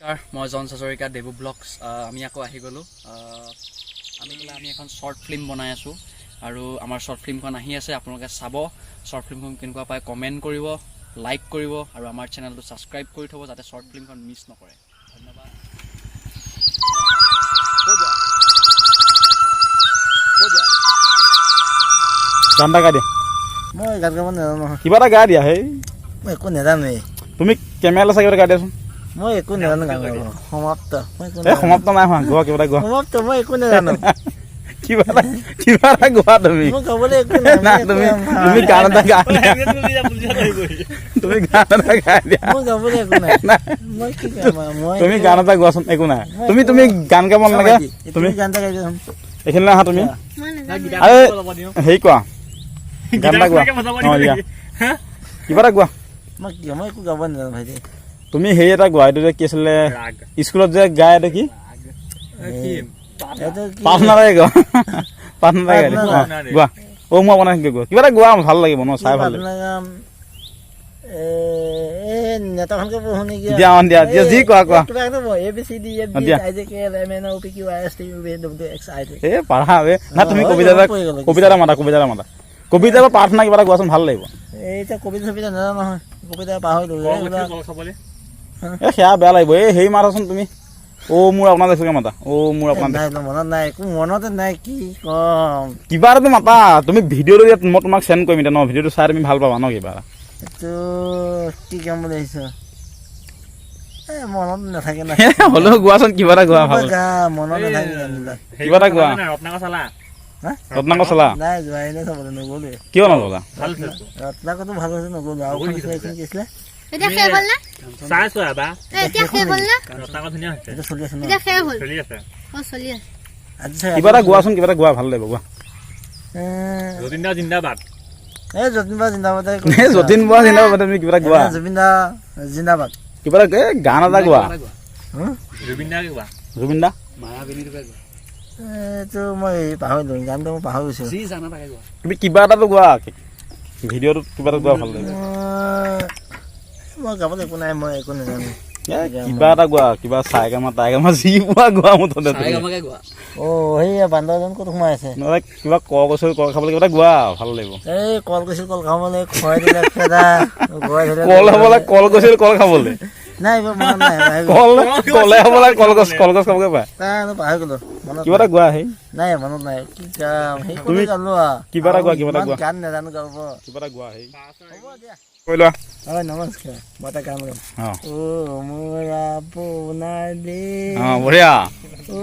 মই জন হাজৰিকা দেবু ব্লগছ আমি আকৌ আহি গ'লোঁ আমি এখন শ্বৰ্ট ফিল্ম বনাই আছোঁ আৰু আমাৰ শ্বৰ্ট ফিল্মখন আহি আছে আপোনালোকে চাব শ্বৰ্ট ফিল্মখন কেনেকুৱা পায় কমেণ্ট কৰিব লাইক কৰিব আৰু আমাৰ চেনেলটো ছাবস্ক্ৰাইব কৰি থ'ব যাতে শ্বৰ্ট ফিল্মখন মিছ নকৰে ধন্যবাদ গান এটা গাই দিয়া মই গান গাব নাজানো নহয় কিবা এটা গাই দিয়া হেই মই একো নাজানোৱেই তুমি কেমেৰা চাই কিবা গাই দিয়াচোন মই একো নাজানো গান গাব সমাপ্ত সমাপ্ত নাই হোৱা গোৱা কিবা এটা গোৱা সমাপ্ত মই একো নাজানো কিবা এটা গোৱা তুমি মই গাবলৈ একো নাই তুমি গান এটা গাই দিয়া তুমি গান এটা গাই দিয়া মই গাবলৈ একো নাই মই কি গাম মই তুমি গান এটা গোৱাচোন একো নাই তুমি গান গাব নালাগে তুমি গান এটা গাই দিয়াচোন এইখিনিলৈ আহা তুমি আৰে হেৰি কোৱা গান এটা গোৱা অঁ দিয়া কিবা এটা গোৱা মই একো গাব নাজানো ভাইটি তুমি হেৰি এটা গোৱা এইটো যে কি আছিলে স্কুলত যে গাই এইটো কি প্ৰাৰ্থনা গাই গোৱা প্ৰাৰ্থনা গাই গোৱা অ' মই বনাই গোৱা কিবা এটা গোৱা ভাল লাগিব ন চাই ভাল লাগিব নেতাখনকে পঢ়ো নেকি দিয়া দিয়া দিয়া যি কোৱা কোৱা এ পাৰা না তুমি কবিতা এটা মাতা কবিতা বা প্ৰাৰ্থনা কিবা এটা গোৱাচোন ভাল লাগিব এতিয়া কবিতা চবিতা নাজানো নহয় কবিতা পাহৰিলো এ সেয়া বেয়া লাগিব এই হেৰি মাতাচোন তুমি অ' মোৰ আপোনাৰ দেখিছে মাতা অ' মোৰ আপোনাৰ মনত নাই একো মনতে নাই কি কম কিবা এটা মাতা তুমি ভিডিঅ'টো মই তোমাক চেণ্ড কৰিম এতিয়া ন ভিডিঅ'টো চাই তুমি ভাল পাবা ন কিবা এইটো কি কাম বুলি আহিছ মনত নাথাকে না হ'লেও গোৱাচোন কিবা এটা গোৱা ভাল মনত নাথাকে কিবা এটা গোৱা ৰত্নাকৰ চলা নাই যোৱাই নাই চাবলৈ নগ'লোৱে কিয় নগ'লা ৰত্নাকৰটো ভাল হৈছে নগ'লো আৰু এইখন কি আছিলে কিবা এটা গোৱাচোন কিবা এটা গোৱা ভাল লাগিব গোৱা যতীন বৰা জিন্দাবাদ যতীন বৰা জিন্দাবাদ তুমি কিবা এটা গোৱা জুবিন দা জিন্দাবাদ কিবা এটা গান এটা গোৱা জুবিন দা এইটো মই পাহৰিলো গানটো মই পাহৰি গৈছো তুমি কিবা এটাতো গোৱা ভিডিঅ'টোত কিবা এটা গোৱা ভাল লাগিব মই গাবলৈ একো নাই মই একো নাজানো কিবা এটা গোৱা কিবা চাই গামা তাই গামা যি পোৱা গোৱা মুঠতে সেইয়া বান্দৰজন ক'ত সোমাই আছে নহ'লে কিবা কল কৈছিল কল খাবলৈ কিবা এটা গোৱা ভাল লাগিব এই কল কৈছিল কল খাবলৈ খুৱাই দিলে খেদা কল হ'বলৈ কল কৈছিল কল খাবলৈ নাই মনত নাই কলে হ'বলৈ কলগছ খাবগে পায় পাহৰি গলো কিবা এটা গোৱা সেই নাই মনত নাই কি কাম সেই তুমি গালো কিবা এটা গোৱা কিবা এটা গোৱা গান নাজানো গাব কিবা এটা গোৱা সেই হ'ব দিয়া কৈ লোৱা হয় নমস্কাৰ মই এটা গান গাম অ মোৰ আপোনাৰ দে বঢ়িয়া অ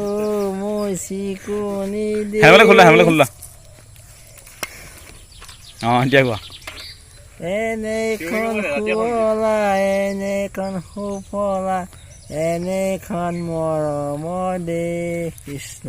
মোৰ চিকুনি দে হেমলে খোলা এতিয়া গোৱা এনেখন শুৱলা এনেখন সুফলা এনেখন মৰমৰ দেশ কৃষ্ণ